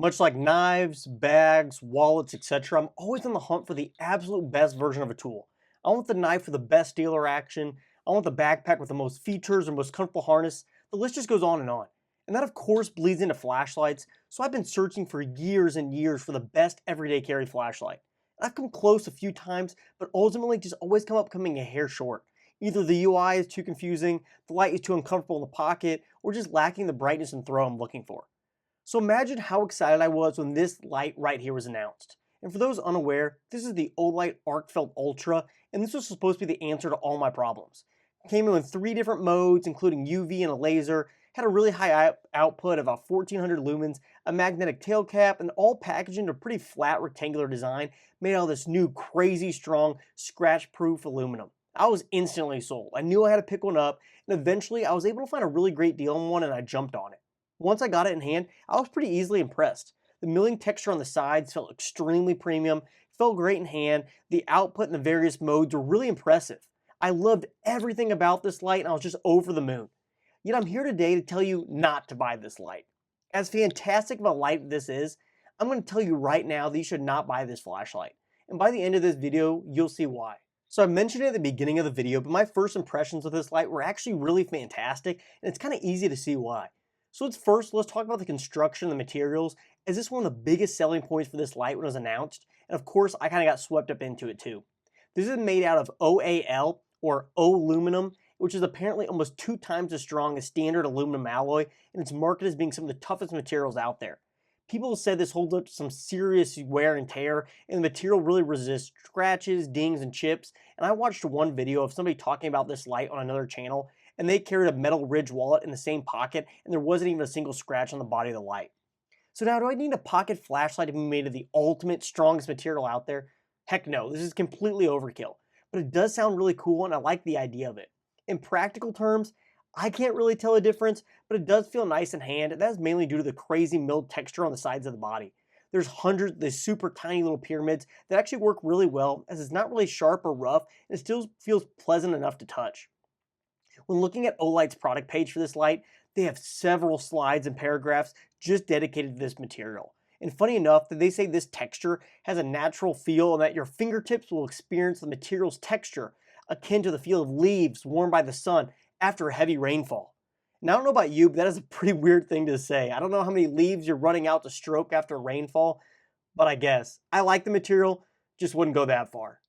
Much like knives, bags, wallets, etc., I'm always on the hunt for the absolute best version of a tool. I want the knife with the best dealer action. I want the backpack with the most features and most comfortable harness. The list just goes on and on. And that, of course, bleeds into flashlights. So I've been searching for years and years for the best everyday carry flashlight. And I've come close a few times, but ultimately just always come up coming a hair short. Either the UI is too confusing, the light is too uncomfortable in the pocket, or just lacking the brightness and throw I'm looking for. So imagine how excited I was when this light right here was announced. And for those unaware, this is the Olight Arkfeld Ultra, and this was supposed to be the answer to all my problems. It came in with 3 different modes, including UV and a laser, had a really high output of about 1400 lumens, a magnetic tail cap, and all packaged into a pretty flat rectangular design made out of this new crazy strong scratch-proof aluminum. I was instantly sold. I knew I had to pick one up, and eventually I was able to find a really great deal on one and I jumped on it. Once I got it in hand, I was pretty easily impressed. The milling texture on the sides felt extremely premium, felt great in hand, the output in the various modes were really impressive. I loved everything about this light and I was just over the moon. Yet I'm here today to tell you not to buy this light. As fantastic of a light this is, I'm going to tell you right now that you should not buy this flashlight. And by the end of this video, you'll see why. So I mentioned it at the beginning of the video, but my first impressions of this light were actually really fantastic, and it's kind of easy to see why. So let's talk about the construction and the materials, as this is one of the biggest selling points for this light when it was announced, and of course I kind of got swept up into it too. This is made out of OAL, or aluminum, which is apparently almost 2 times as strong as standard aluminum alloy, and it's marketed as being some of the toughest materials out there. People have said this holds up to some serious wear and tear, and the material really resists scratches, dings, and chips, and I watched one video of somebody talking about this light on another channel, and they carried a metal ridge wallet in the same pocket, and there wasn't even a single scratch on the body of the light. So now, do I need a pocket flashlight to be made of the ultimate, strongest material out there? Heck no, this is completely overkill. But it does sound really cool, and I like the idea of it. In practical terms, I can't really tell a difference, but it does feel nice in hand, and that's mainly due to the crazy milled texture on the sides of the body. There's hundreds of these super tiny little pyramids that actually work really well, as it's not really sharp or rough, and it still feels pleasant enough to touch. When looking at Olight's product page for this light, they have several slides and paragraphs just dedicated to this material. And funny enough, that they say this texture has a natural feel and that your fingertips will experience the material's texture, akin to the feel of leaves warmed by the sun after a heavy rainfall. Now, I don't know about you, but that is a pretty weird thing to say. I don't know how many leaves you're running out to stroke after a rainfall, but I guess. I like the material, just wouldn't go that far.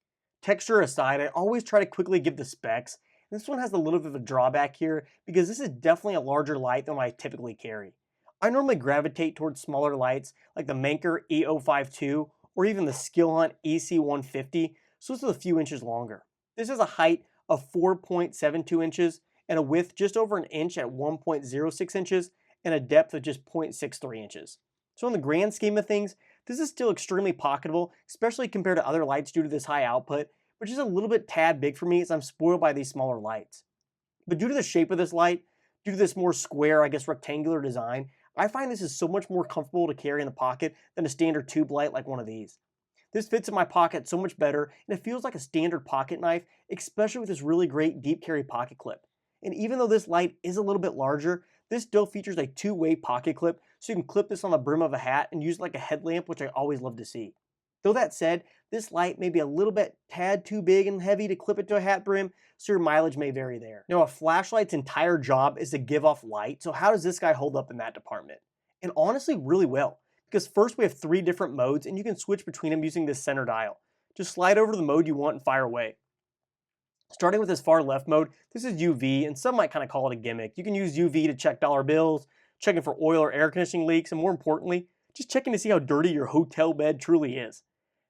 Texture aside, I always try to quickly give the specs. This one has a little bit of a drawback here because this is definitely a larger light than what I typically carry. I normally gravitate towards smaller lights like the Manker E052 or even the Skill Hunt EC150, so this is a few inches longer. This has a height of 4.72 inches and a width just over an inch at 1.06 inches and a depth of just 0.63 inches. So in the grand scheme of things, this is still extremely pocketable, especially compared to other lights due to this high output, which is a little bit tad big for me as I'm spoiled by these smaller lights. But due to the shape of this light, due to this more square, rectangular design, I find this is so much more comfortable to carry in the pocket than a standard tube light like one of these. This fits in my pocket so much better, and it feels like a standard pocket knife, especially with this really great deep carry pocket clip. And even though this light is a little bit larger, this still features a 2-way pocket clip, so you can clip this on the brim of a hat and use it like a headlamp, which I always love to see. Though that said, this light may be a little bit tad too big and heavy to clip it to a hat brim, so your mileage may vary there. Now, a flashlight's entire job is to give off light, so how does this guy hold up in that department? And honestly, really well, because first we have 3 different modes and you can switch between them using this center dial. Just slide over to the mode you want and fire away. Starting with this far left mode, this is UV, and some might kind of call it a gimmick. You can use UV to check dollar bills, checking for oil or air conditioning leaks, and more importantly, just checking to see how dirty your hotel bed truly is.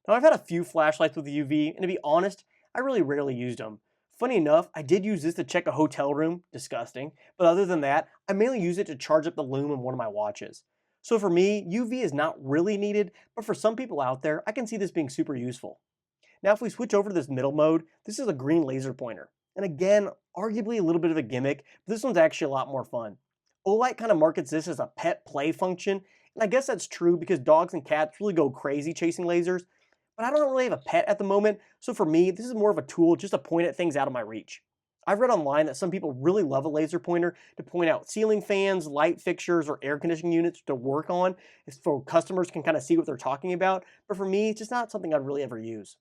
Now, I've had a few flashlights with UV, and to be honest, I really rarely used them. Funny enough, I did use this to check a hotel room, disgusting, but other than that, I mainly use it to charge up the lume in one of my watches. So for me, UV is not really needed, but for some people out there, I can see this being super useful. Now, if we switch over to this middle mode, this is a green laser pointer. And again, arguably a little bit of a gimmick, but this one's actually a lot more fun. Olight kind of markets this as a pet play function, and I guess that's true because dogs and cats really go crazy chasing lasers, but I don't really have a pet at the moment, so for me, this is more of a tool just to point at things out of my reach. I've read online that some people really love a laser pointer to point out ceiling fans, light fixtures, or air conditioning units to work on, so customers can kind of see what they're talking about. But for me, it's just not something I'd really ever use.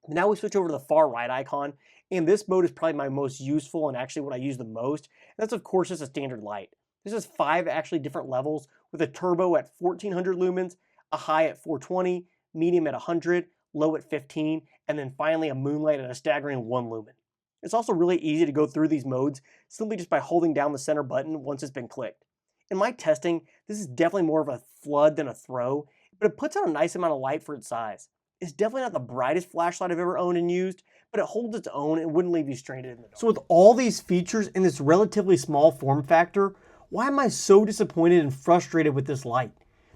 Now we switch over to the far right icon, and this mode is probably my most useful and actually what I use the most. That's of course just a standard light. This is 5 actually different levels with a turbo at 1400 lumens, a high at 420, medium at 100, low at 15, and then finally a moonlight at a staggering 1 lumen. It's also really easy to go through these modes simply just by holding down the center button once it's been clicked. In my testing, this is definitely more of a flood than a throw, but it puts out a nice amount of light for its size. It's definitely not the brightest flashlight I've ever owned and used, but it holds its own and wouldn't leave you stranded in the dark. So with all these features in this relatively small form factor, why am I so disappointed and frustrated with this light?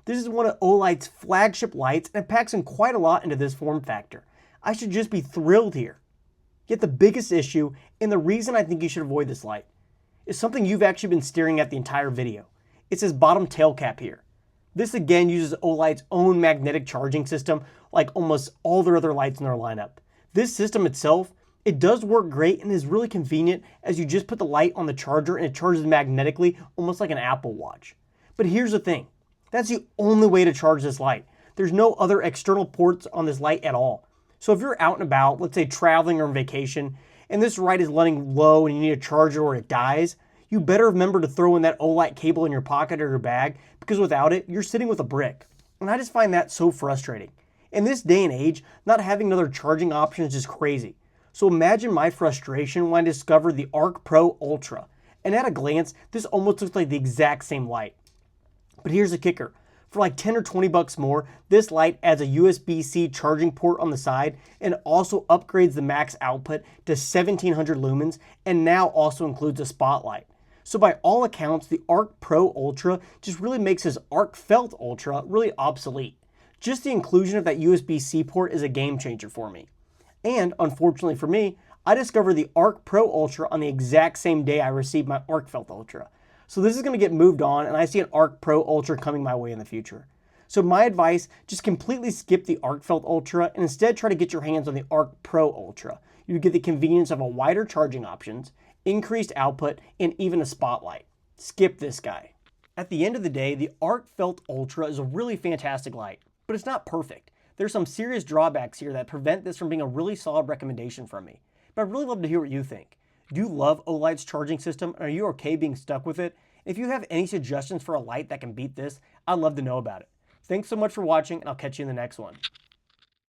This is one of Olight's flagship lights and it packs in quite a lot into this form factor. I should just be thrilled here. Yet the biggest issue, and the reason I think you should avoid this light, is something you've actually been staring at the entire video. It's this bottom tail cap here. This again uses Olight's own magnetic charging system like almost all their other lights in their lineup. This system itself, it does work great and is really convenient as you just put the light on the charger and it charges magnetically almost like an Apple Watch. But here's the thing, that's the only way to charge this light. There's no other external ports on this light at all. So if you're out and about, let's say traveling or on vacation, and this light is running low and you need a charger or it dies, you better remember to throw in that Olight cable in your pocket or your bag, because without it, you're sitting with a brick. And I just find that so frustrating. In this day and age, not having another charging option is just crazy. So imagine my frustration when I discovered the Arc Pro Ultra. And at a glance, this almost looks like the exact same light. But here's the kicker. For like 10 or 20 bucks more, this light adds a USB-C charging port on the side and also upgrades the max output to 1700 lumens and now also includes a spotlight. So by all accounts, the Arc Pro Ultra just really makes his Arkfeld Ultra really obsolete. Just the inclusion of that USB-C port is a game changer for me. And unfortunately for me, I discovered the Arc Pro Ultra on the exact same day I received my Arkfeld Ultra. So this is going to get moved on and I see an Arc Pro Ultra coming my way in the future. So my advice, just completely skip the Arkfeld Ultra and instead try to get your hands on the Arc Pro Ultra. You get the convenience of a wider charging options, increased output, and even a spotlight. Skip this guy. At the end of the day, the Arkfeld Ultra is a really fantastic light, but it's not perfect. There's some serious drawbacks here that prevent this from being a really solid recommendation from me. But I'd really love to hear what you think. Do you love Olight's charging system? Are you okay being stuck with it? If you have any suggestions for a light that can beat this, I'd love to know about it. Thanks so much for watching, and I'll catch you in the next one.